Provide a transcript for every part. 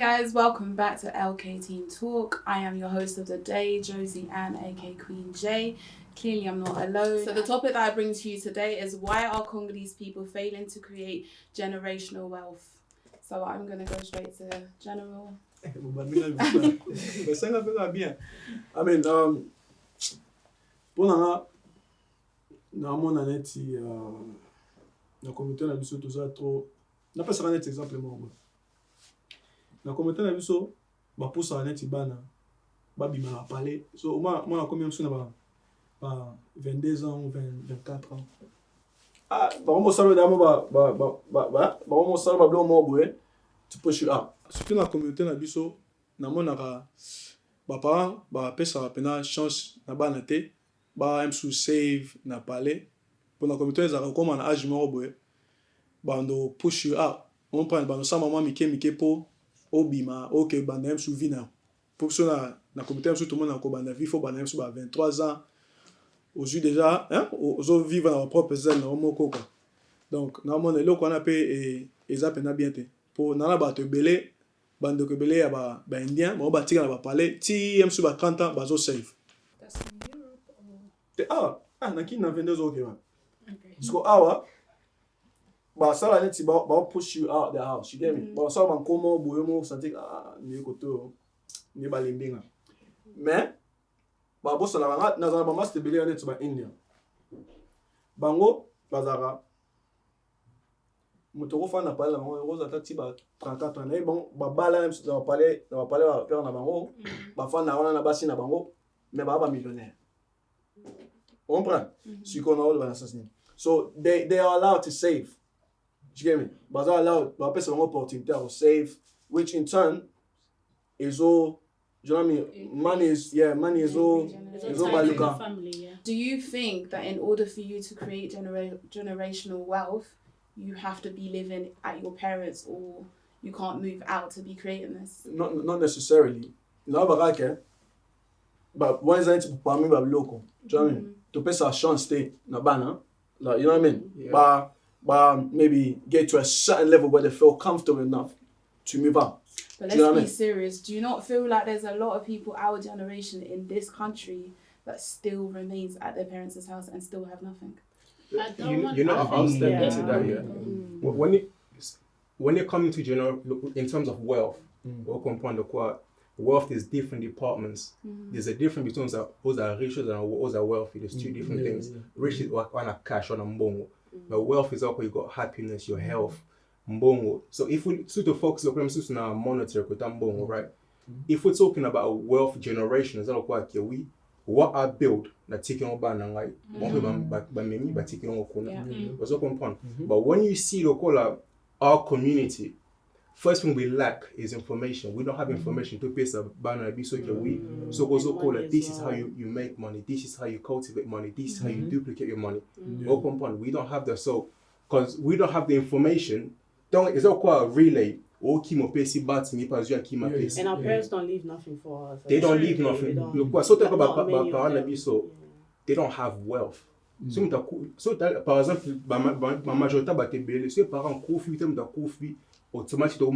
guys, welcome back to LKTEAM Talk. I am your host of the day, Josie Ann, aka Queen J. Clearly I'm not alone. So the topic that I bring to you today is why are Congolese people failing to create generational wealth? So I'm going to go straight to General. I mean, pour na mon aneti na communauté na biso toza trop na pas ça net exemple mo na communauté na biso ba poussa aneti bana ba bima na parler so moi na combien de na ba 22 ans ou 24 ans ah ba mo salo damo ba mo salo ba blo mo boé tu peux sur surtout na communauté na biso na monaka ba parents ba pesa pena chance na bana te ba aime sous save na parler pour la communauté za comme en âge mort boy bando push you out on prend bando sa maman mike po obima OK bando aime sous vina pour ça na communauté aime sous tout le monde na ko banda vie faut bando aime sous 23 ans aujourd'hui déjà hein aux vivre dans leur propre zone na moko quoi donc na mon le qu'on appelle et ça pena bien te pour na ba te belé bando ko belé ya ba indien ba tika na ba parler ti aime sous 30 ans bazo save. That's in Europe or naki na 22 ans man. So ba sala neti ba push you out the house. You get me? Ba sala ban komo boyo mo santi ni koto ni ba limbinga. Mais ba bo sala na za ba master believe neti ba India. Bango bazara mutoko fa na pala bango roza tati ba 34 ans. Bon ba bala na parler ba père na bango. Ba fa na wana na basi na bango mais ba millionnaire. On prend ce qu'on a dans l'assassinat. So they are allowed to save. You get me? But they're allowed to have an opportunity to save, which in turn is all. Do you know what I mean? Money is all. Is all by family. Yeah. Do you think that in order for you to create generational wealth, you have to be living at your parents, or you can't move out to be creating this? Not necessarily. No, but one is to for me, but local. Do you know what I mean? To pay a chance stay na bana, like, you know what I mean? Yeah. But maybe get to a certain level where they feel comfortable enough to move out. But let's be serious. Do you not feel like there's a lot of people our generation in this country that still remains at their parents' house and still have nothing? I'll step into that. Yeah. When it comes to in terms of wealth, wealth is different departments. There's a difference between those are rich and those are wealthy. There's two different things. Rich is on a cash on a mbongo. But wealth is also you got happiness, your health, mbongo. So if we sort of focus on our monetary mbongo, right? If we're talking about wealth generation, is that what I build na taking on ban like by taking on okuna. But when you see our community, first thing we lack is information. We don't have information to pay a banner. This is how you make money. This is how you cultivate money. This is how you duplicate your money. We don't have that. So, because we don't have the information, it's all quite a relay. And our parents don't leave nothing for us. They don't leave nothing. So talk about so they don't have wealth. So par exemple, ma majorité va te belé. Si les parents confient, automatically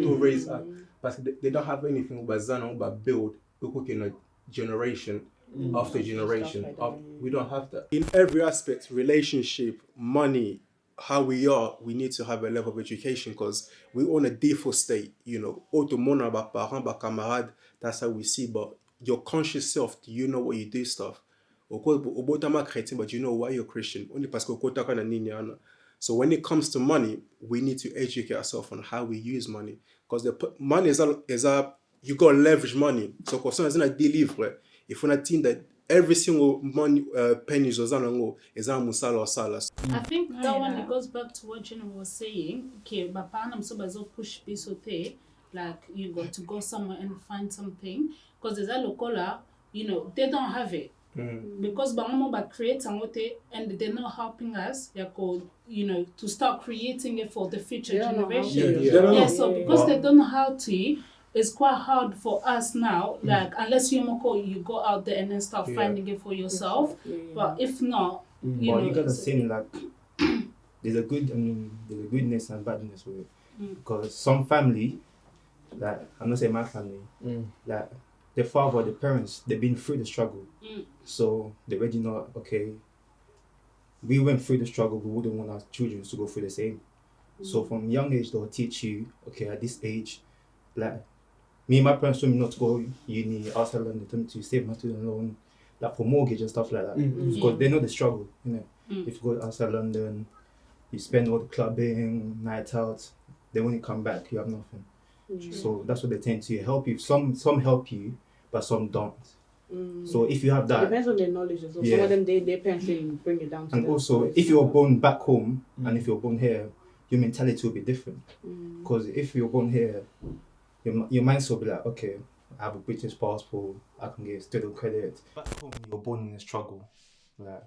to raise up because they don't have anything but build generation after generation. We don't have that. In every aspect, relationship, money, how we are, we need to have a level of education because we own a default state, you know. Automona ba parents, ba camarades, that's how we see. But your conscious self, do you know what you do stuff? But you know why you're Christian? Only because so when it comes to money, we need to educate ourselves on how we use money. Because money is you got to leverage money. So because it's not deliver. If we're not think that every single money penny is musala or salas. I think that one it goes back to what Jenna was saying. Okay, but so push pisote, like you got to go somewhere and find something. Because there's a local, you know, they don't have it. Because Bangamo create and they're not helping us, you know, to start creating it for the future generation. So because they don't know how to, it's quite hard for us now. Like unless you go out there and then start finding it for yourself. But if not, you know, you gotta say like there's a goodness and badness with it. Because some family like, I'm not saying my family, like, the father, the parents, they've been through the struggle. So they already know, okay, we went through the struggle, we wouldn't want our children to go through the same. So from young age, they'll teach you, okay, at this age, like, me and my parents told me not to go uni outside London, told me to save my student loan, like for mortgage and stuff like that. Because they know the struggle, you know. If you go outside London, you spend all the clubbing, night out, then when you come back, you have nothing. So that's what they tend to help you. Some help you, but some don't. So if you have that, it depends on their knowledge as well. Yeah. Some of them, their parents didn't bring it down to and them. also if you're born back home and if you're born here, your mentality will be different. Because if you're born here, your mindset will be like, okay, I have a British passport, I can get student credit. Back home, you're born in a struggle. Like,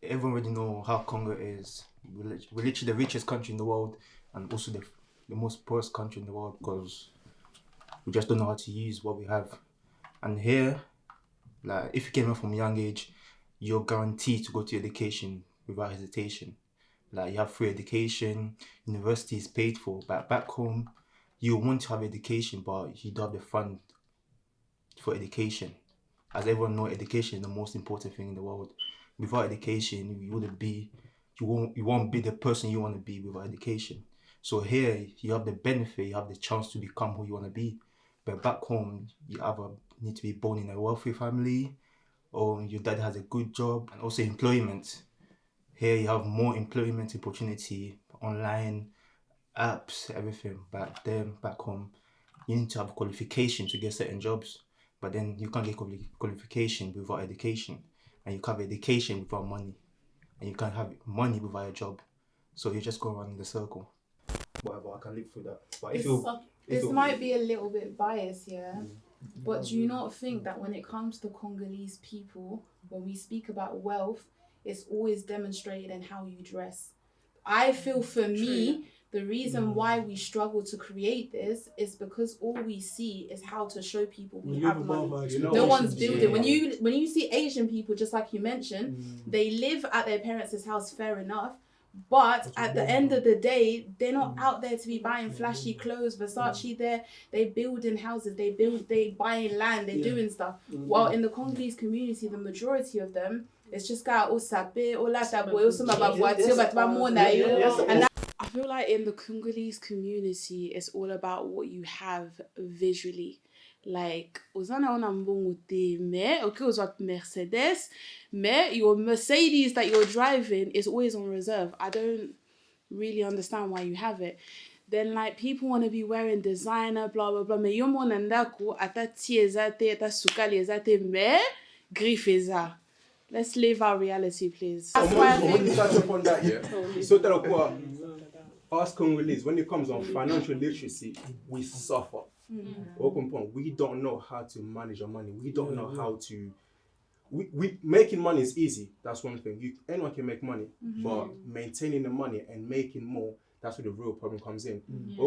everyone already know how Congo is. We're literally the richest country in the world, and also the most poorest country in the world, because we just don't know how to use what we have. And here, like, if you came here from a young age, you're guaranteed to go to education without hesitation. Like, you have free education, university is paid for. But back home, you want to have education, but you don't have the fund for education. As everyone knows, education is the most important thing in the world. Without education, you won't be the person you want to be without education. So here, you have the benefit, you have the chance to become who you want to be. But back home, you either need to be born in a wealthy family, or your dad has a good job, and also employment. Here you have more employment opportunity, online, apps, everything. But then back home, you need to have qualification to get certain jobs. But then you can't get qualification without education. And you can't have education without money. And you can't have money without a job. So you just go around in the circle. Whatever, I can live through that. But This might be a little bit biased, yeah. But do you not think that when it comes to Congolese people, when we speak about wealth, it's always demonstrated in how you dress? I feel for me, the reason why we struggle to create this is because all we see is how to show people we have money. No one's building. When you see Asian people, just like you mentioned, they live at their parents' house, fair enough. But at the end of the day, they're not out there to be buying flashy clothes, Versace there. They building houses, they buying land, they're doing stuff. While in the Congolese community, the majority of them, it's just got and I feel like in the Congolese community, it's all about what you have visually. Like, Mercedes, your Mercedes that you're driving is always on reserve. I don't really understand why you have it. Then, like, people want to be wearing designer, blah, blah, blah. Mais yo mon andako, atati ezate, atasukali ezate, me grifeza. Let's live our reality, please. I want to touch upon that, yeah? So that us Congolese, when it comes on financial literacy, we suffer. We don't know how to manage our money. We don't know how to... We making money is easy. That's one thing. Anyone can make money, but maintaining the money and making more, that's where the real problem comes in. A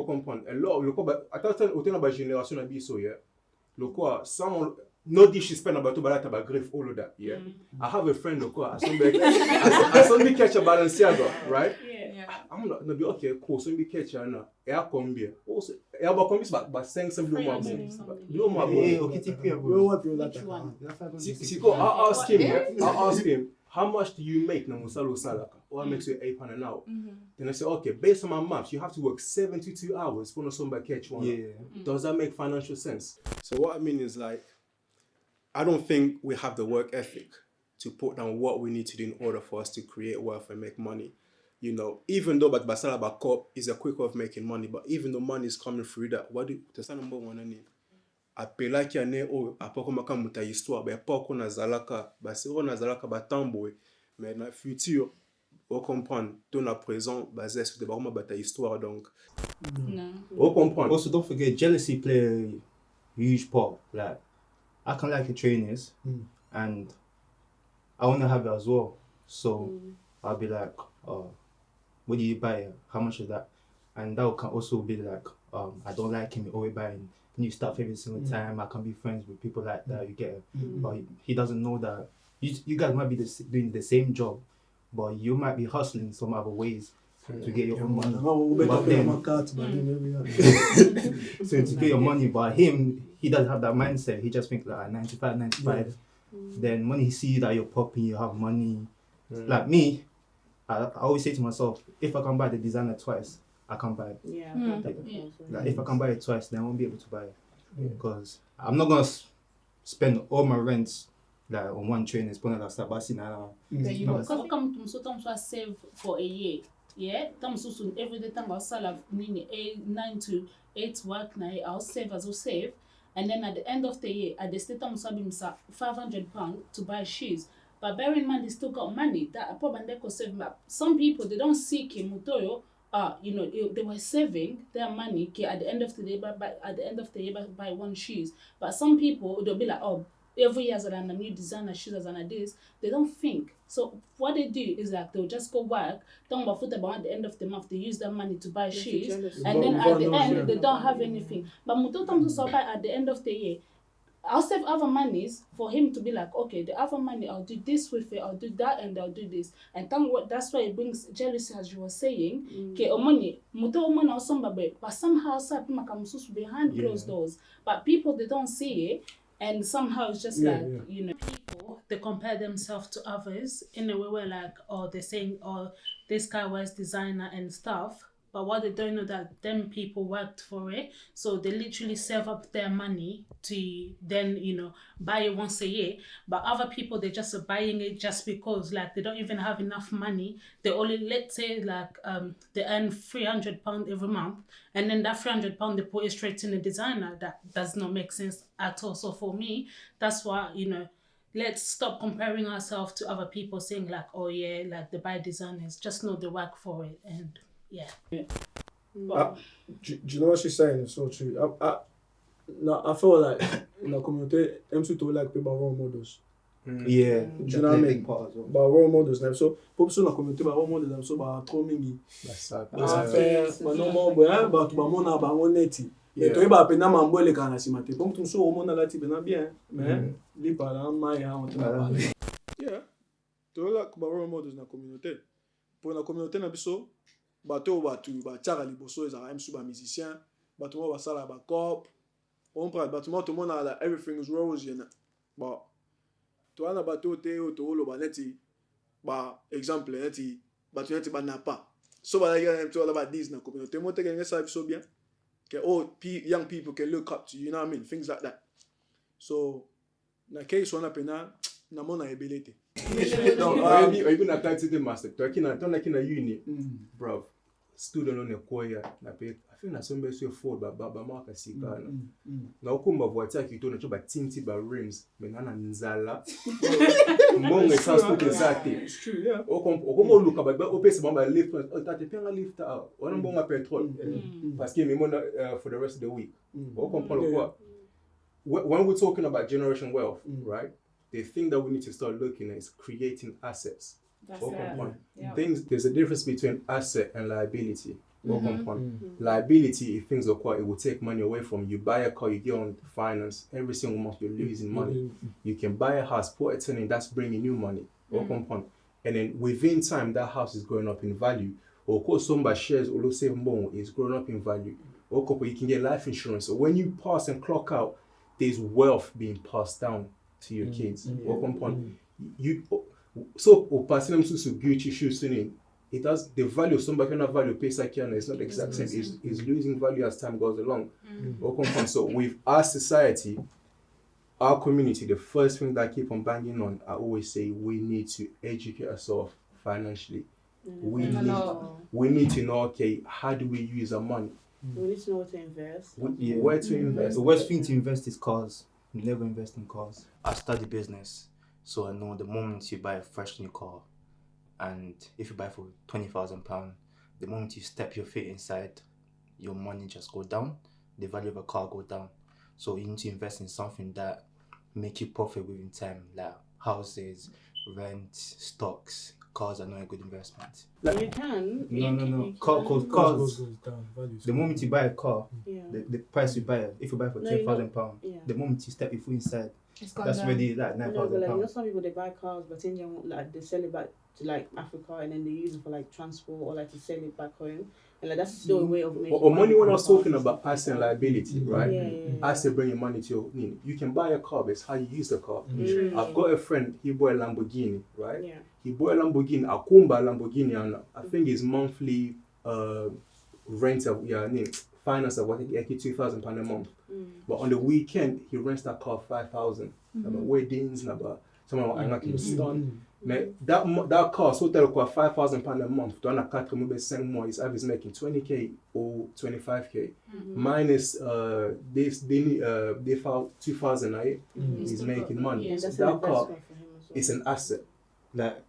lot of... I thought about generation be so, yeah? Someone... No disrespect about to about grief, all of that, yeah? I have a friend, I saw me catch a Balenciaga, right? I'm not be okay, cool. So we catch her now. Air combia. Also, air combis, but saying some blue marble. Blue marble. I'll ask him, how much do you make now, Musalo Salaka? Or makes you £8 an hour? Then I say, okay, based on my maths, you have to work 72 hours for somebody catch one. Does that make financial sense? So what I mean is, like, I don't think we have the work ethic to put down what we need to do in order for us to create wealth and make money. You know, even though Basala Bakop is a quick way of making money, but even though money is coming through that, what do you number one any? Apela ki ane o apoko makamuta histoire, ba poko na zalaka, ba sero na zalaka ba tamboe, mais na futur, on comprend, tout na présent, basé sur des baroma bata histoire donc. On comprend. Also, don't forget, jealousy play a huge part. Like, I can like the trainers, and I want to have it as well. So I'll be like, what do you buy? How much is that? And that can also be like, I don't like him, always buying new stuff every single time. I can be friends with people like that. You get it. But he doesn't know that you guys might be doing the same job, but you might be hustling some other ways to get your own money. But then, so to get your money, but he doesn't have that mindset. He just thinks like 95. Yeah. Then when he sees that you're popping, you have money. Like me, I always say to myself, if I can buy the designer twice, I can buy it. Yeah. Like if I can buy it twice, then I won't be able to buy it. Because I'm not gonna spend all my rents like on one train and spend like Sabasi now. Because come to so save for a year. Yeah, so every day time I'll sell 9 to 8 work now. I'll save, and then at the end of the year, at the state I'm saving £500 to buy shoes. But bear in mind, they still got money that probably they could save. Some people they don't see Mutoyo. They were saving their money at the end of the day buy one shoes. But some people they'll be like, oh, every year that I'm a new designer shoes and this, they don't think. So what they do is like they'll just go work, don't about at the end of the month they use their money to buy shoes, and then at the end they don't have anything. But Mutotam to buy at the end of the year, I'll save other monies for him to be like, okay, the other money I'll do this with it, I'll do that, and I'll do this. And that's why it brings jealousy, as you were saying. Okay, money, but somehow behind closed doors. But people they don't see it, and somehow it's just people they compare themselves to others in a way where like, oh, they're saying, oh, this guy wears designer and stuff. But what they don't know that them people worked for it, so they literally save up their money to then buy it once a year. But other people they're just buying it just because like they don't even have enough money. They only let's say like they earn £300 every month, and then that £300 they put it straight in the designer. That does not make sense at all. So for me, that's why let's stop comparing ourselves to other people saying like, oh yeah, like they buy designers. Just know they work for it and. Yeah. Do you know what she's saying? It's so true. I feel like in the community, I'm to like people role models. Yeah. Do you know what I mean? But role models now. So, people in the community, role models, so by coming but no more, but mona ba moneti. Et toi, bah, pena mambo le kana si mate. Comme tout ça, au monde là, tu pena bien, mais li parla maya on te parle. Yeah. Tu like role models na communauté. Pour la communauté na biso. Bateau tiara liboso ezala même sur musicien bateau va sala ba cop on prend bateau tout le monde a everything is rose bon toi na bateau te to lo ba neti ba exemple neti bateau neti ba na pas so ba la to la ba this na communauté mo te que ça so bien que young people can look up to, you know what I mean, things like that. So na case on apena na mona ability even at time to master to akina uni bro student on choir na pe I feel na somebody so afford ba marka sikana na ukumba voiture kitona cho ba tinti ba rims menana nzala monge transport exactly it's true, yeah. Okomo luka ba opese ba lift tate penga lift out ona mbonga petrol parce que me mona for the rest of the week comprendre quoi when we're talking about generation wealth right, the thing that we need to start looking at is creating assets. That's it. Yeah. There's a difference between asset and liability. Liability, if things are quiet, it will take money away from you. Buy a car, you get on finance, every single month you're losing money. You can buy a house, put a tenant, that's bringing you money. And then within time, that house is going up in value. Or course, somebody shares or save more is growing up in value. Or you can get life insurance. So when you pass and clock out, there's wealth being passed down to your kids. So passing them to Gucci shoes, it does the value of somebody cannot value pesa kiana is not the exact same. Is losing value as time goes along. So with our society, our community, the first thing that I keep on banging on, I always say we need to educate ourselves financially. We need to know, okay, how do we use our money? We need to know where to invest. Where to invest. The worst thing to invest is cars. Never invest in cars. I study business, so I know the moment you buy a fresh new car, and if you buy for £20,000, the moment you step your feet inside, your money just go down. The value of a car go down. So you need to invest in something that make you profit within time, like houses, rent, stocks. Cars are not a good investment. Like, you can. No. Cars goes down. The moment you buy a car, the price you buy it, if you buy for £10,000, the moment you step your foot inside, that's already like £9,000. Like, some people they buy cars, but then they sell it back to like Africa, and then they use it for like transport or like to send it back home. And like that's still a way of making or money when I was from talking the about past. asset and liability, right? Yeah. Asset bringing money to you can buy a car, but it's how you use the car. I've got a friend, he bought a Lamborghini, right? Yeah. He bought a Lamborghini, Akumba Lamborghini, and I think his monthly rent of finance of what £2,000 a month. But on the weekend he rents that car 5,000. About weddings, about someone like done. That car so tell you £5,000 a month. Don't cut come be same more. His average making 20k or 25k. Minus they found 2,000 a year. He's making money. Yeah, So that's that an car investment for him as well. is an asset Like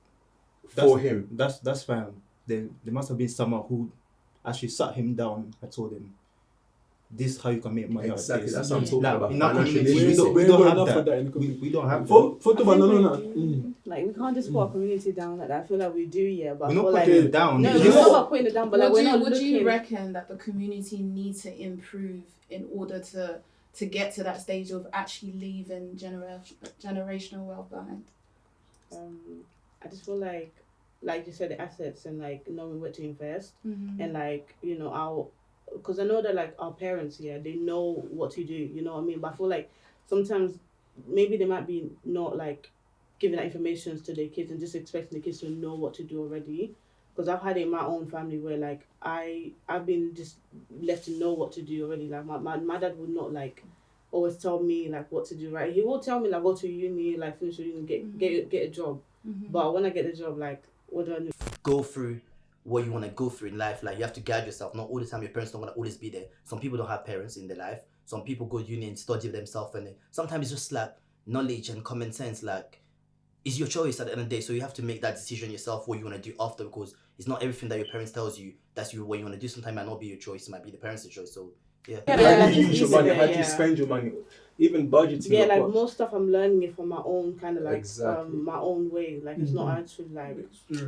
for him. That's fine. Then there must have been someone who actually sat him down and told him, "This is how you can make money." Exactly. Out of That's this. what I'm talking Like, about. in our Financial community, literacy. we don't have enough that. for that in the community. We don't have that. Photo I banana. think we do. Like we can't just put our community down like that. I feel like we do, yeah, but We're I not feel like putting it down. no, It's it's just- not about putting it down, but like we're not would you looking. reckon that the community needs to improve in order to get to that stage of actually leaving generational wealth behind? I just feel like you said, the assets and like knowing where to invest and like because I know that like our parents, they know what to do, you know what I mean? But I feel like sometimes maybe they might be not like giving that information to their kids and just expecting the kids to know what to do already. Because I've had it in my own family where like I've been just left to know what to do already. Like my dad would not like always tell me like what to do, right? He will tell me like go to uni, like finish your uni, get a job. But when I get the job, like what do I do? Go through what you want to go through in life. Like you have to guide yourself. Not all the time your parents don't want to always be there. Some people don't have parents in their life. Some people go to uni and study themselves, and sometimes it's just like knowledge and common sense. Like it's your choice at the end of the day. So you have to make that decision yourself what you want to do after, because it's not everything that your parents tells you that's what you want to do. Sometimes it might not be your choice. It might be the parents' choice. So yeah. How do you use your money? Yeah, How do you spend your money? Even budgeting. Yeah, like what? most stuff I'm learning it from my own kind of like Exactly. my own way. Like it's not actually like.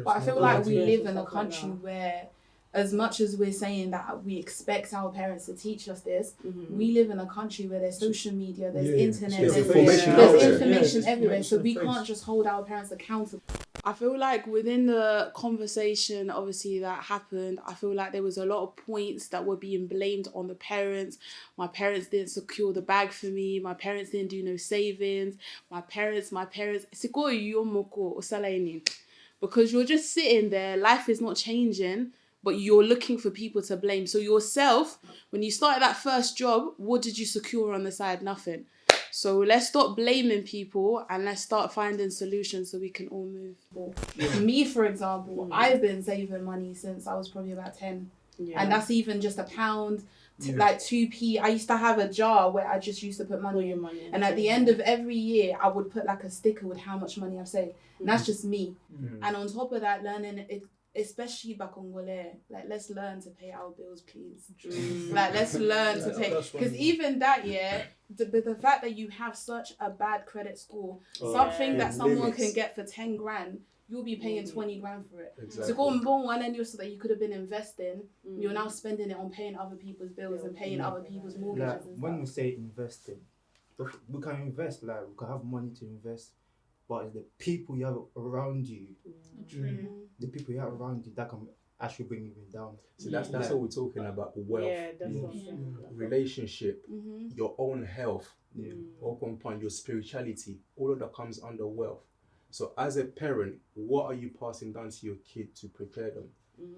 But I feel like we live in a Stuff like country that. where, as much as we're saying that we expect our parents to teach us this, Mm-hmm. we live in a country where there's social media, there's internet, There's there's information there's out there. information Yeah, everywhere, so we information can't just hold our parents accountable. I feel like within the conversation, obviously, that happened, I feel like there was a lot of points that were being blamed on the parents. My parents didn't secure the bag for me. My parents didn't do no savings. My parents. Because you're just sitting there, life is not changing, but you're looking for people to blame. So yourself, when you started that first job, what did you secure on the side? Nothing. So let's stop blaming people and let's start finding solutions so we can all move forward. Me, for example, I've been saving money since I was probably about 10. Yeah. And that's even just £1, like 2p. I used to have a jar where I just used to put money in. And at the end of every year, I would put like a sticker with how much money I've saved. And that's just me. And on top of that, learning it, especially Bakongole, like let's learn to pay our bills, please. Like let's learn to pay, because even that the fact that you have such a bad credit score, something that someone can get for 10 grand, you'll be paying 20 grand for it. Exactly. So go and born one and so that you could have been investing, you're now spending it on paying other people's bills and paying other people's mortgages Like and when we stuff. say investing, we can invest. Like we can have money to invest, but it's the people you have around you, the people you have around you that can actually bring you down. So that's what we're talking about. Wealth, Yeah, that's what I'm saying. relationship, your own health, open point, your spirituality, all of that comes under wealth. So as a parent, what are you passing down to your kid to prepare them?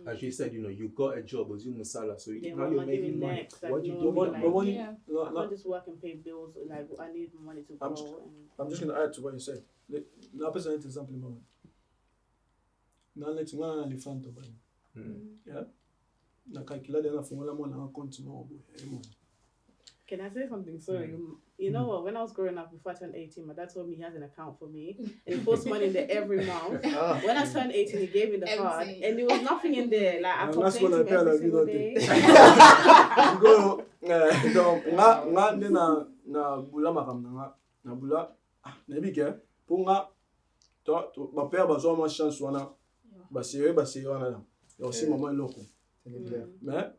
As you said, you got a job, was you Musala, so Yeah, now what you're am I doing making money. next? Like, What do you no, do with like- that money? money. Yeah. I can't just work and pay bills. Like I need money to I'm grow. I'm just gonna add to what you said. Na pesa neti example mama. Na leti ngana elephant obani. Yeah. Na calculate na fungula mona account mo obo. Can I say something? Sorry. You know what? When I was growing up, before I turned 18, my dad told me he has an account for me. And he puts money in there every month. When I turned 18, he gave me the card. Empty. And there was nothing in there. Like, I And that's complained when to him I every tell single her, day. Go donc nga ne na bula makam na bula na bike pour nga to ba père ba zo ma chance wana ba sérieux wana là. Et aussi maman loko. Mais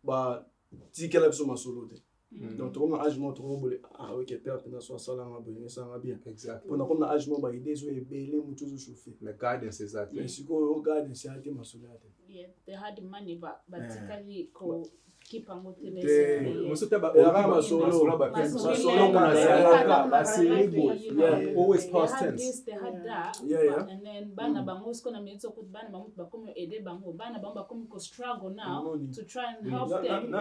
ba ti kele so ma solo de. Donc comme âge moi to bole OK père pendant so sala ngabonye sanga bien. Exactly. Pendant comme âge moi ba idée so ebele mutu zo chauffer. The guidance is that. Mais siko guidance ya te masolate. Yeah, they had the money, but basically keep on going to always past tense. They had that, and then bana bango's gonna meet up with bana bango bakomo ede bango bana bamba bakomo struggle now to try and help them.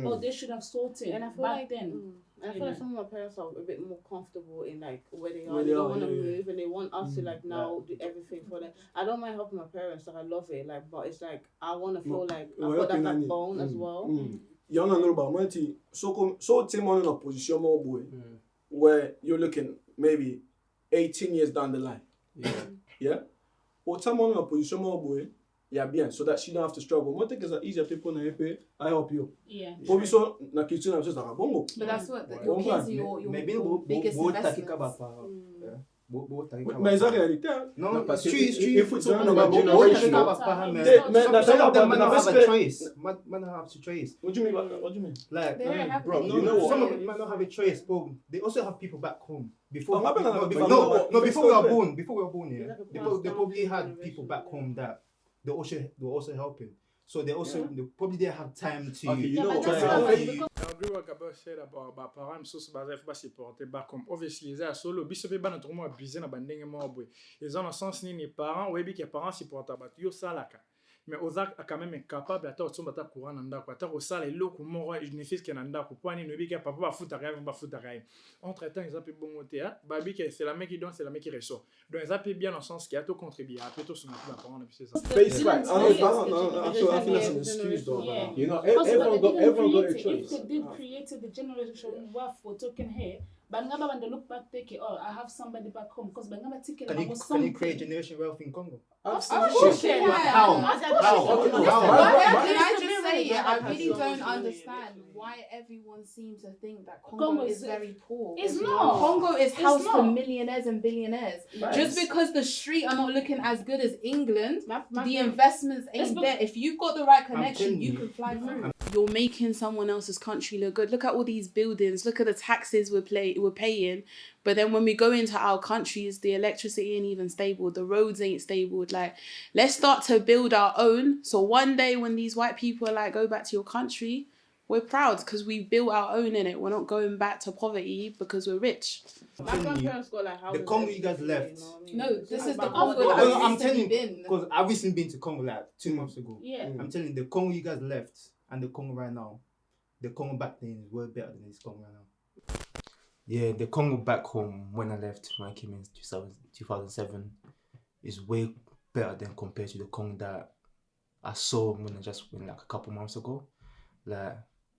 Oh, they should have sorted and I feel back like, then. And I feel like some of my parents are a bit more comfortable in like where they are. They don't want to move, and they want us to like now do everything for them. I don't mind helping my parents, like I love it, like, but it's like I want to feel like I've got that backbone as well. Il y en a un autre moi ti so t'es mon in a position more boy where you're looking maybe 18 years down the line. Yeah. Or t'es mon in a position more boy. Yeah, bien, so that she don't have to struggle. Moi, think it's easier people na EP, I help you. Yeah. Probably so na kitchen I'm just like bongo. But that's what your kids are your biggest investments. Mais c'est la réalité. No, parce que if we talk about generational, some of them might not have a choice. Might not have a choice. What do you mean? What do you mean? Like, bro, you know what? Some of them might not have a choice, but they also have people back home. Before we were born, yeah. They probably had people back home that they were also helping. So they probably didn't have time to. Okay, you know what? I agree what Gabor said about parents so baza fa supporter back home. Obviously, they are solo. Biso pe bana tomo abusé na bandenge mo boy. Ils ont un sens ni parents, webi que parents supporter bat yo salaka. Mais Ozak a quand même incapable à tout bata courant nanda quoi. Ta osala eloko moko bénéfice que nanda ko point ni webi que papa ba futa kai. Entre temps, ils ont pu bon côté babi que c'est la mec qui donne, c'est la mec qui reçoit. Donc ils ont pu bien dans le sens qui a tout contribué. Après tout son appel à parents et puis c'est ça. You know, everyone got a choice. If they did create the generational wealth we're talking here, Bangaba when they look back, take it. Oh, I have somebody back home because Bangaba ticket. Can you create generation wealth in Congo? Absolutely. How? Can I just say, I really don't understand why everyone seems to think that Congo is very poor. It's not. Congo is house for millionaires and billionaires. Right. Just because the street are not looking as good as England, the investments ain't there. If you've got the right connection, you can fly through. You're making someone else's country look good. Look at all these buildings. Look at the taxes we're paying. But then when we go into our countries, the electricity ain't even stable. The roads ain't stable. Like, let's start to build our own. So one day when these white people are like, go back to your country, we're proud because we built our own in it. We're not going back to poverty because we're rich. My grandparents got like houses. The Congo you guys left. No, this is the Congo that I'm telling you, been. because I've recently been to Congo like 2 months ago. Yeah. I'm telling you, the Congo you guys left and the Congo right now, the Congo back then is way better than this Congo right now. Yeah, the Congo back home when I left, when I came in 2007, is way better than compared to the Congo that I saw when I just went like a couple months ago. Like,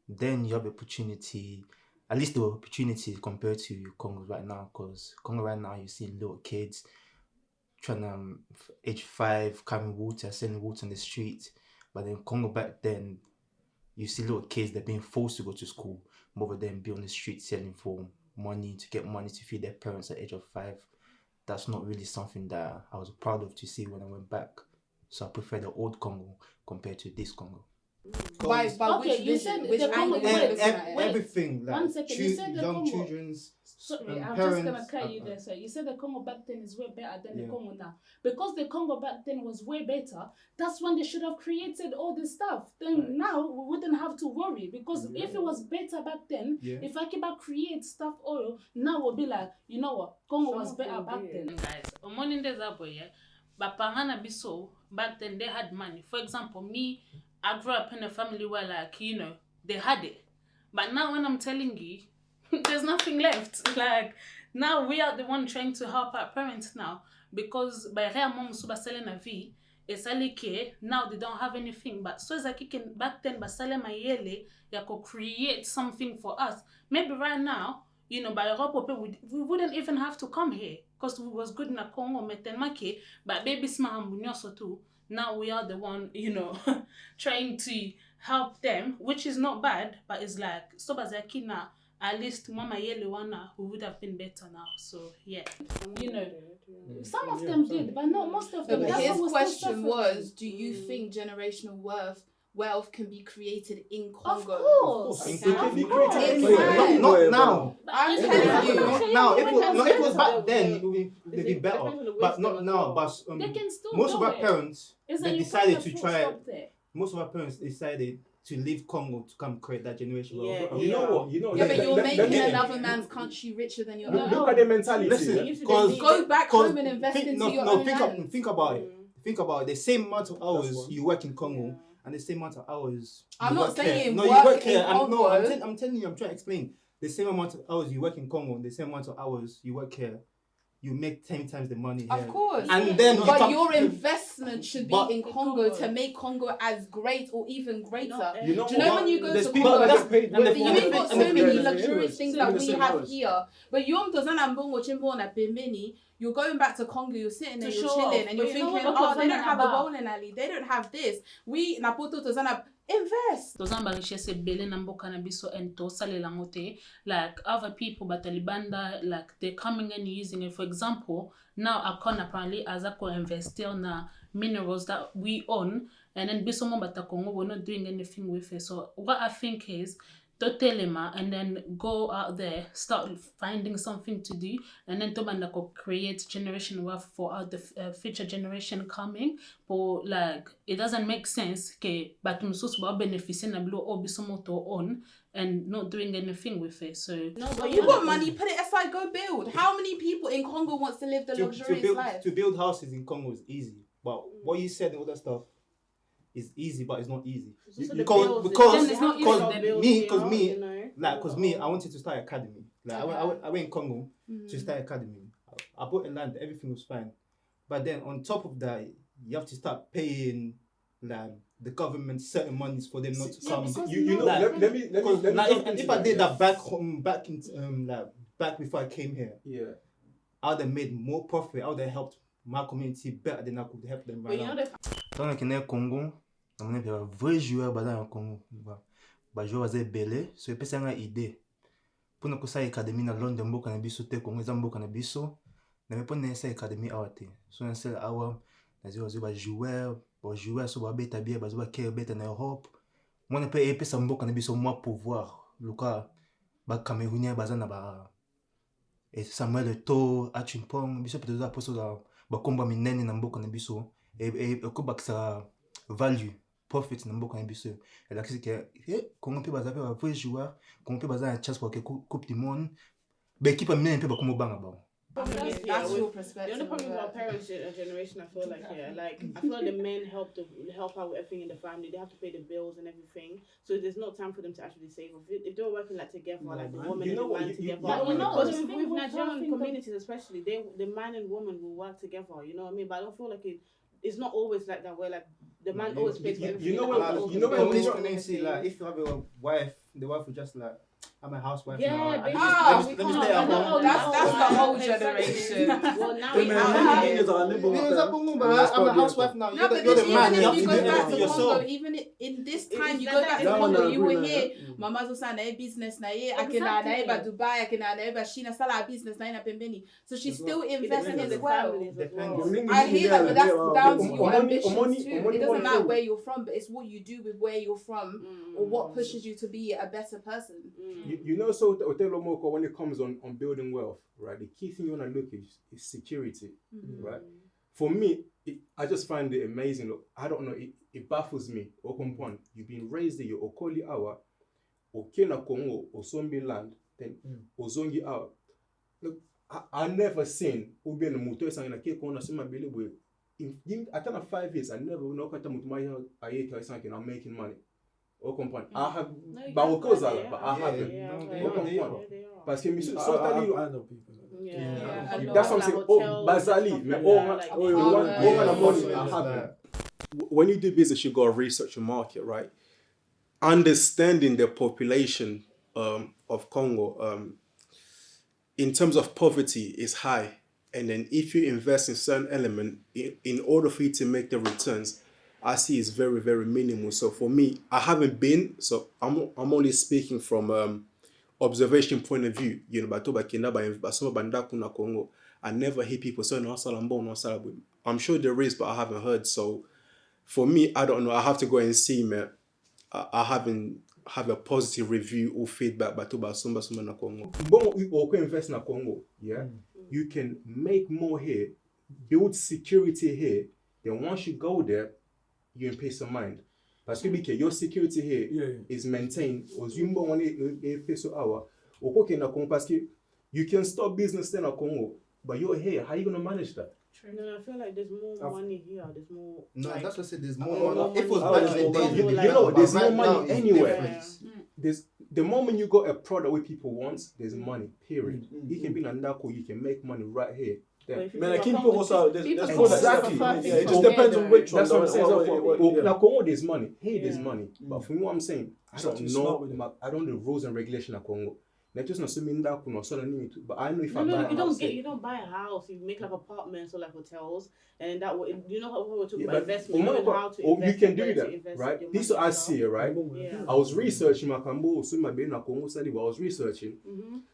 then you have the opportunity, at least the opportunity compared to Congo right now, because Congo right now you see little kids trying to age 5 carrying water, selling water on the street. But then Congo back then, you see little kids that are being forced to go to school, more than be on the street selling for money, to get money to feed their parents at the age of 5. That's not really something that I was proud of to see when I went back. So I prefer the old Congo compared to this Congo. By Okay, which you vision? said Which the angle? Congo- Everything, like 1 second, you said the young Congo. children's Sorry, I'm parents, just gonna cut you there, sir. You said the Congo back then is way better than the Yeah. Congo now. Because the Congo back then was way better, that's when they should have created all this stuff. Then now we wouldn't have to worry. Because if it was better back then, if I keep on create stuff oil, now we'll be like, you know what, Congo was better back then. Guys, on morning days up here, but Pangana Biso, back then they had money. For example, me, I grew up in a family where like, you know, they had it. But now when I'm telling you, there's nothing left. Like, now we are the one trying to help our parents now. Because by their mom suba selling a V, it's like now they don't have anything. But so it's like back then, but selling my yearly, you could create something for us. Maybe right now, you know, by Europe, we wouldn't even have to come here. Because we was good in a Congo, metenmake, but baby smahambunyoso too. Now we are the one, you know, trying to help them, which is not bad, but it's like, so bazakina, at least mama yele wana, who would have been better now. So yeah, you know, some of them did, but not most of them. But his question was, do you think generational worth wealth can be created in Of Congo. course. It Okay. can be It's created fine. Not now. I'm Not telling you. now. If it was back It then, it would be better. depends on the But wisdom not as now. well. But They can still most do of our it. parents, It's they like you decided find to a full try. stop there. Most of our parents decided to leave Congo to come create that generation. Yeah. You know what? You know. Yeah, but you're making me- another man's country richer than your own. Look at their mentality. Listen, yeah? because Go back home and invest into your own think land. think about it. Think about it. The same amount of hours one. you work in Congo and the same amount of hours. I'm you not work saying here. No, work you work in here. Congo. I'm telling you. I'm trying to explain. The same amount of hours you work in Congo, the same amount of hours you work here, you make 10 times the money here. Of course. And then you But come- your investment should be But- in Congo to make Congo as great or even greater. You know Do you know what? when you go There's to people Congo, that paid- and the- you and the- ain't got and so the- many and the- luxurious things and that the we same have hours. here. But you're going back to Congo, you're sitting there, To you're show chilling, off. and But you're you know thinking, what? oh, they don't have a About- bowling alley, they don't have this. We, Napoto Tozana, invest. tozamba richesse ebele na mboka na biso and tosalela ngo te, like other people batalibanda, like they're coming and using it. For example, now Akon apparently aza ko investir na minerals that we own, and then biso mo bata Congo, we're not doing anything with it. So what I think is totelema and then go out there, start finding something to do, and then tobanda ko create generation wealth for the future generation coming. But like it doesn't make sense ke batum sus ba benefice na blo obisomoto on and not doing anything with it. So No, But you got money, put it aside, go build. How many people in Congo wants to live the luxurious life? to build houses in Congo is easy. But what you said and all that stuff is easy, but it's not easy. Because Then it's not easy to build, Because me, I wanted to start academy. Like I went in Congo to start academy. I bought a land, everything was fine. But then on top of that, you have to start paying like the government certain monies for them not to come. You know, Like, let me now, jump if into I did yeah. that back home, back in back before I came here, Yeah. I would have made more profit. I would have helped my community better than I could help them But right you know now. the Dans le Congo, on a un vrai joueur dans le Congo. Bah joueur assez belé, so il peut s'en idée. Pour nous ça académie dans London, beaucoup na biso te Congo, zam beaucoup na biso. Na me pas nessa académie awate. So un seul awa, na zo ba joueur so ba beta bien, ba zo ba ke beta na Europe. Moi ne peut épée ça beaucoup na biso moi pouvoir. Luka ba Camerounien bazana ba et Samuel Eto'o, Achimpong, biso peut être poso da ba komba minene na mboka na biso et ko baksa value profit na mboka na biso et là c'est que Congo pe baza pe ba vrai joueur, Congo pe baza na chance pour que coupe du monde ba équipe minene pe ba komo banga ba. That's your perspective. only problem with our parents' generation, I feel like, like I feel like the men help out with everything in the family. They have to pay the bills and everything, so there's no time for them to actually save. If they were working like together, like the woman and the man together. Because with Nigerian communities, especially, the man and woman will work together. You know what I mean? But I don't feel like it's not always like that. Where like the man always pays for everything. You know Like if you have a wife, the wife will just like, I'm a housewife Yeah, now. baby. Let me stay at No, home. That's the whole generation. Well, now we have. I'm a housewife now. No, You're but the even man. You have if to you do go back everything to yourself. Congo, even in this time, you It's go like back to that. Congo, you will Yeah. hear Mama Zosa na business na ye, akina na ba Dubai, akina na ba China, sala business na pembeni. So she's still investing as well. I hear that, but that's down to your ambitions too. It doesn't matter where you're from, but it's what you do with where you're from, or what pushes you to be a better person. You know, so Otelomoko, when it comes on building wealth, right? The key thing you want to look is security, right? For me, I just find it amazing. Look, I don't know, it baffles me. Okompon, you've been raised there, you're Okoli Awa, Okena Kongo, Osombi land, then Ozongi Awa. Look, I never seen Ubi and Muto sang in a cake on a summer billy. In a time of 5 years, I never know what I'm making money. Okompon, I have Bawokozala, but I haven't. Parce que monsieur that's what I'm saying. Oh, Bazali, when you do business, you gotta research your market, right? Understanding the population of Congo in terms of poverty is high, and then if you invest in certain element, in order for you to make the returns, I see is very, very minimal. So for me, I haven't been, so I'm only speaking from observation point of view. You know, Congo, I never hear people saying I'm sure there is, but I haven't heard. So for me, I don't know. I have to go and see, man. are have a positive review or feedback but about some na Congo. Bon you invest na Congo, yeah? You can make more here, build security here, then once you go there, you're in peace of mind. Parce que your security here is maintained. Os you want a peso hour. Okay na Congo parce que you can start business there na Congo, but you're here. How are you gonna manage that? No, I feel like there's more money here. There's more. No, like, that's what I said. There's more money. If it was money. back in the day, You know, there's more money it's anywhere. different. There's the moment you got a product where people want, there's money. Period. You can be in Nako, you can make money right here. There. Man, I keep also there's Exactly. it just depends on which one. That's what I'm saying. Yeah. Now, Congo, there's money. Here, there's money. But from what I'm saying, I So don't too smart know. with it. I don't know the rules and regulations of Congo. Not just not assuming that but I know if I buy a you house, you don't buy a house. You make like apartments or like hotels, and that way you know how we're talking Yeah, about but investment. You know how to invest. you can do where to that, invest right? your This money, I you see, know? right? Yeah. I was researching Makambo, so my being a Congo study, but I was researching.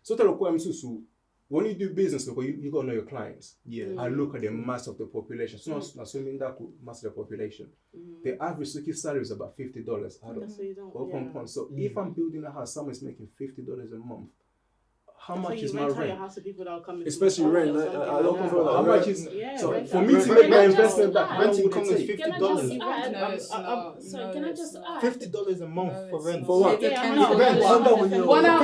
So tell you when you do business, you gotta know your clients. Yeah. I look at the mass of the population. So not assuming that mass of the population. The average Suki salary is about $50. I don't. So you don't. So if I'm building a house, someone's making $50 a month. How much so is you my rent out rent? your house to people that are coming. Especially from rent. or I something don't like feel that. How much is Yeah, so rent for out. me to Rent make my out. investment back? How long Renting would Congo it is take? Can I $50. just add? No, it's not. So No, can I it's just not. add? $50 a month No, for it's rent. not. For what? It depends Yeah, on rent. what. One when you- One was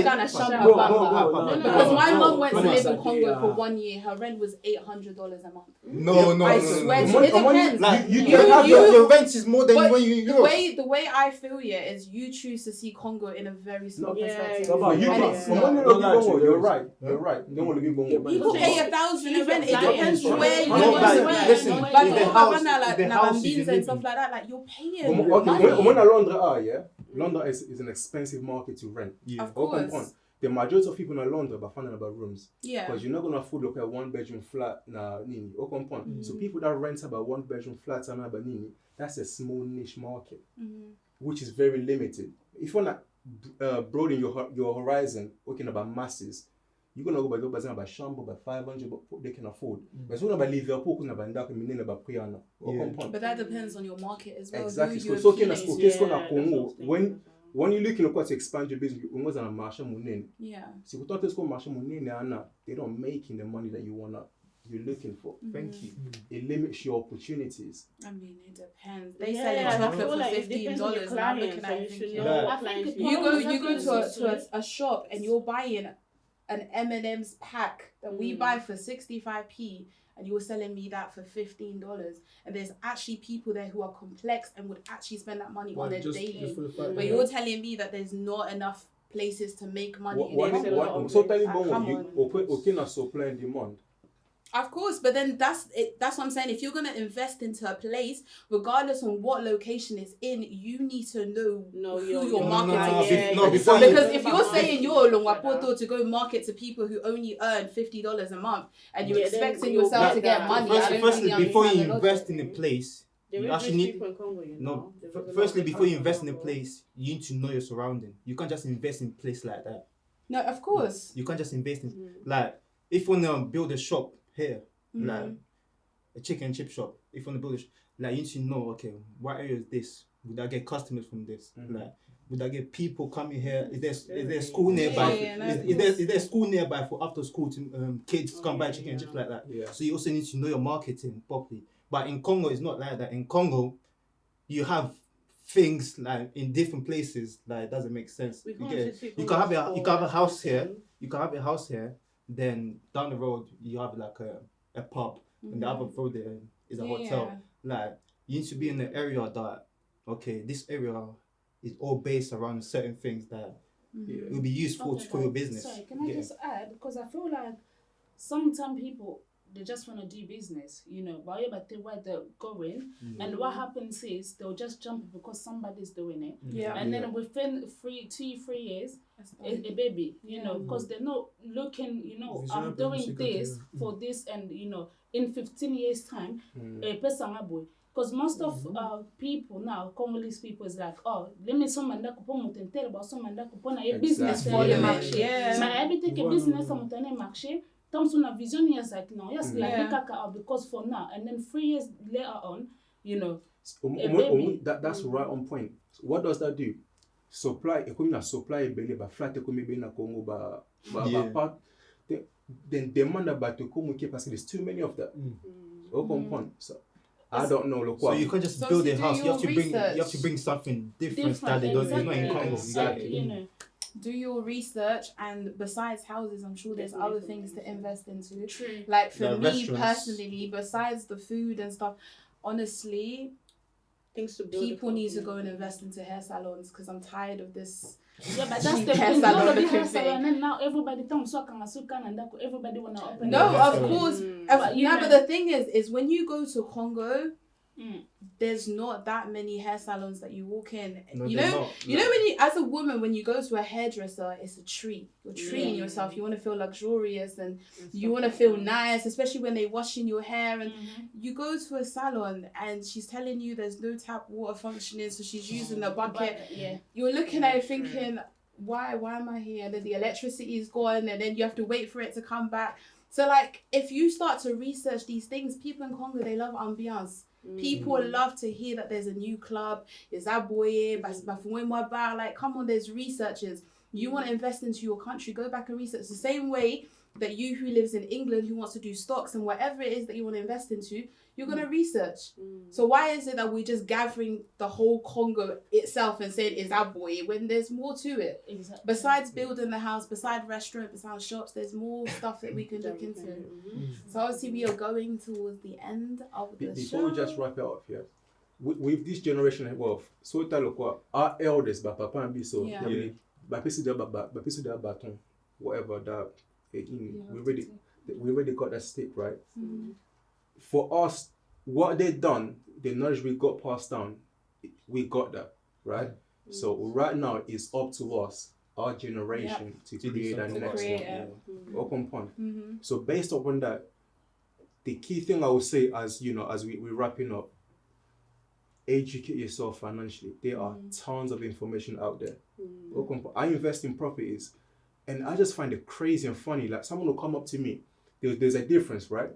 kind of shamba Bro, bamba. no. Because my mum went to Come on, live in Saki, Congo yeah. for 1 year. Her rent was $800 a month. No. I swear to you, it depends. Like You- your rent is more than But when you the Europe. way I feel is you choose to see Congo in a very small Yeah, perspective. yeah. But you And can. it's Yeah. not. You're right. You're right. Don't want to give Yeah, more. but- People pay 1,000 in rent. It Clients, depends right? where you No, want but to rent. listen, But if the people house- have if the house you and live stuff in- like that, like you're paying Okay, money. when London yeah? London is an expensive market to rent. Yeah. Of course. The majority of people in London are finding about rooms. Yeah. Because you're not going to afford like a 1-bedroom flat na nini. So people that rent about 1-bedroom flats and about nini, that's a small niche market, which is very limited. If you want to broaden your horizon, talking about masses, you're going to go by Shambo, by 500, but they can afford. But if you're about Liverpool, you're about Ndako, you're about Priana. But that depends on your market as well. Exactly. Who So you're appealing to. when you're looking to expand your business, you're going to market money. Yeah. So they don't making the money that you're looking for. Thank you. It limits your opportunities. I mean, it depends. They sell chocolate for $15, and I'm looking at it thinking, you go to a shop and you're buying an M&M's pack that we buy for 65p, and you're selling me that for $15, and there's actually people there who are complex and would actually spend that money on a daily. But you're telling me that there's not enough places to make money in So tell Come you, on. okay, na supply and demand. Of course, but then that's it. That's what I'm saying. If you're gonna invest into a place, regardless on what location it's in, you need to know who your market is. Because if you're saying you're Longwapoto to go market to people who only earn $50 a month, and you're expecting yourself to get money, Firstly, before you invest in a place, There you is actually rich need. people in Congo, you No, know. There is a firstly, lot of before you people invest in a Congo. place, you need to know your surrounding. You can't just invest in a place like that. No, of course. You can't just invest in like if you wanna build a shop here, like a chicken chip shop. If you wanna build like you need to know, okay, what area is this? Would I get customers from this? Like would I get people coming here? Is there a school nearby? Is there a school nearby for after school to kids to come buy chicken and chips like that? Yeah. So you also need to know your marketing properly. But in Congo, it's not like that. In Congo, you have things like in different places that it doesn't make sense. We You can't get just it? see You can have Congo you can have a house for here. You can have a house here. Then down the road you have like a pub, and the other road there is a hotel. Like you need to be in the area that okay, this area is all based around certain things that will be useful for your business. Sorry, can I just add? Because I feel like sometimes people, they just want to do business, you know, but where they're going, and what happens is they'll just jump because somebody's doing it. Yeah. And then within 2-3 years, a baby, you know, because they're not looking, you know, I'm doing this for this, and you know, in 15 years time, a person boy. Because most of people now, Congolese people, is like, oh, let me someone that could tell about someone that could a business for the marché. Mais everything a business on the marché. Comes on a vision, yes, like no, yes, like because for now, and then 3 years later on, you know, That's right on point. So what does that do? Supply, supply belly, but flat na Congo, but then demand about to come because there's too many of that. So I don't know. Look, so you can't just build a house. You have to bring something different that they don't. It's not in Congo. Exactly. Do your research, and besides houses, I'm sure there's other things to invest into. True. Like for me restaurants. personally, besides the food and stuff, honestly, Things to build. people need to go and invest into hair salons because I'm tired of this. Yeah, but that's the hair thing. salon All of the looking hair salon, thing. and now everybody everybody wanna open. No, a hair of salon. course. But, you But know- the thing is when you go to Congo, there's not that many hair salons that you walk in. No, you they're know, not. you know when you, as a woman, when you go to a hairdresser, it's a treat. You're treating yourself. You want to feel luxurious and you want to feel nice, especially when they're washing your hair. And you go to a salon and she's telling you there's no tap water functioning, so she's using the bucket. Yeah. You're looking at it thinking, why am I here? And then the electricity is gone, and then you have to wait for it to come back. So like, if you start to research these things, people in Congo, they love ambiance. People love to hear that there's a new club. Is that boy? Like, come on, there's researchers. You want to invest into your country, go back and research. The same way that you who lives in England, who wants to do stocks and whatever it is that you want to invest into, you're going to research. So why is it that we're just gathering the whole Congo itself and saying, is that boy? When there's more to it. Exactly. Besides building the house, besides restaurant, besides shops, there's more stuff that we can look into. So obviously we are going towards the end of the show. Before we just wrap it up here, with this generation of wealth, so our elders, but papa and be so, baton, whatever that, we already got that stick, right? For us, what they done, the knowledge we got passed down, we got that, right? So right now it's up to us, our generation, to create that next one. Open point. So based upon that, the key thing I would say, as you know, as we're wrapping up, educate yourself financially. There are tons of information out there. I invest in properties, and I just find it crazy and funny. Like someone will come up to me. There's a difference, right?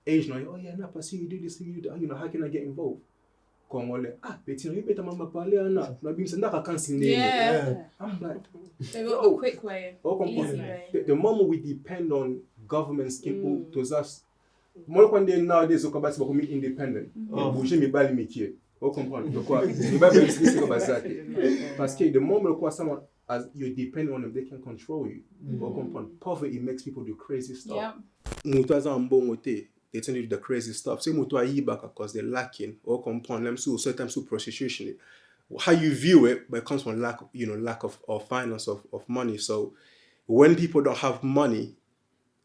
Age now, oh yeah, Napa, see you do this, you do, how can I get involved? Bettina, you better mama pale na. Yeah. I'm like, they got a quick way, easy way. The moment we depend on government scheme to us, more one day nowadays, we become independent. Bouger me bali me qui. Au comprendre. Donc quoi, il va bien expliquer comme ça. Parce que the moment quoi someone as you depend on them, they can control you. Au comprendre. Poverty makes people do crazy stuff. They tend to do the crazy stuff. Say mutu ayiba because they're lacking. Au comprendre. Them so sometimes so prostitution. How you view it, but it comes from lack of finance of money. So when people don't have money,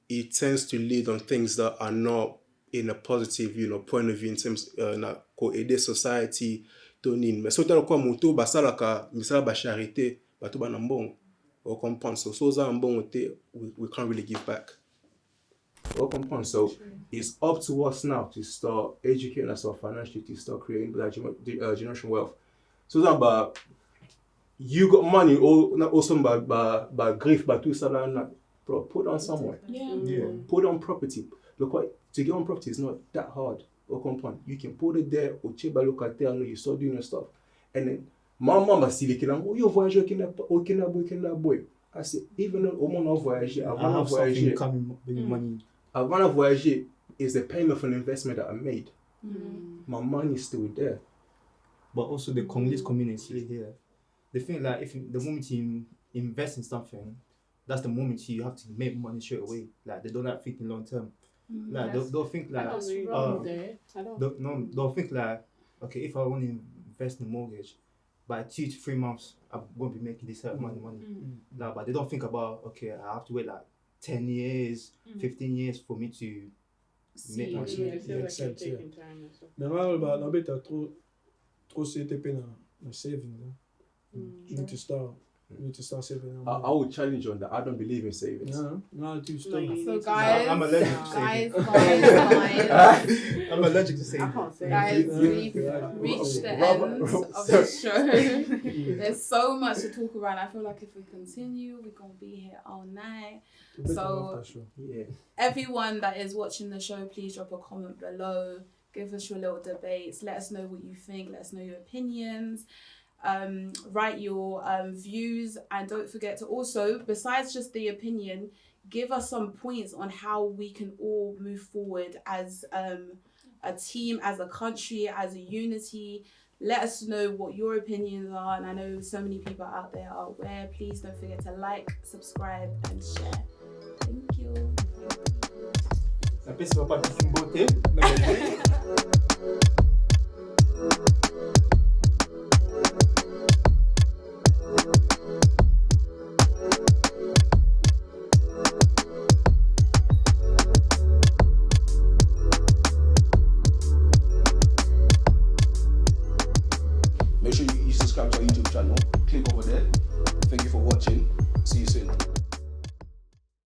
it tends to lead on things that are not in a positive, point of view in terms na ko aider society to nin. Mais so tell ko mutu basala ka misala ba charité batu ba nambong. Au comprendre. So za mbongo te we can't really give back. Au comprendre. So it's up to us now to start educating ourselves financially, to start creating that generational wealth. So that about you got money or not also by grief, but tout ça là, put on somewhere. Put on property. Look what to get on property is not that hard. Au comprendre. You can put it there or cheba locataire, you start doing your stuff. And then my mama still like, oh you voyage au boy. I said even au moment voyager, avant de voyager, avant de voyager is the payment for an investment that I made. My money is still there. But also the Congolese community here. They think like if the moment you invest in something, that's the moment you have to make money straight away. Like they don't like thinking long term. Like they'll think like they'll think like, okay, if I want to invest in a mortgage, by 2 to 3 months I'm going to be making this certain amount of money. Like, but they don't think about, okay, I have to wait like 10 years, 15 years for me to make money. Makes sense, yeah. Normalement, on bête trop CTP na saving. You need to start saving. I would challenge you on that. I don't believe in savings. No, too stop. So guys, I'm allergic to guys, I'm allergic to saving. guys, we've reached the end of the show. There's so much to talk about. I feel like if we continue, we're gonna be here all night. So everyone that is watching the show, please drop a comment below. Give us your little debates. Let us know what you think. Let us know your opinions. Write your views, and don't forget to also, besides just the opinion, give us some points on how we can all move forward as a team, as a country, as a unity. Let us know what your opinions are, and I know so many people out there are aware. Please don't forget to like, subscribe, and share. Thank you. La paix, ça va pas être une beauté, mais Make sure you subscribe to our YouTube channel.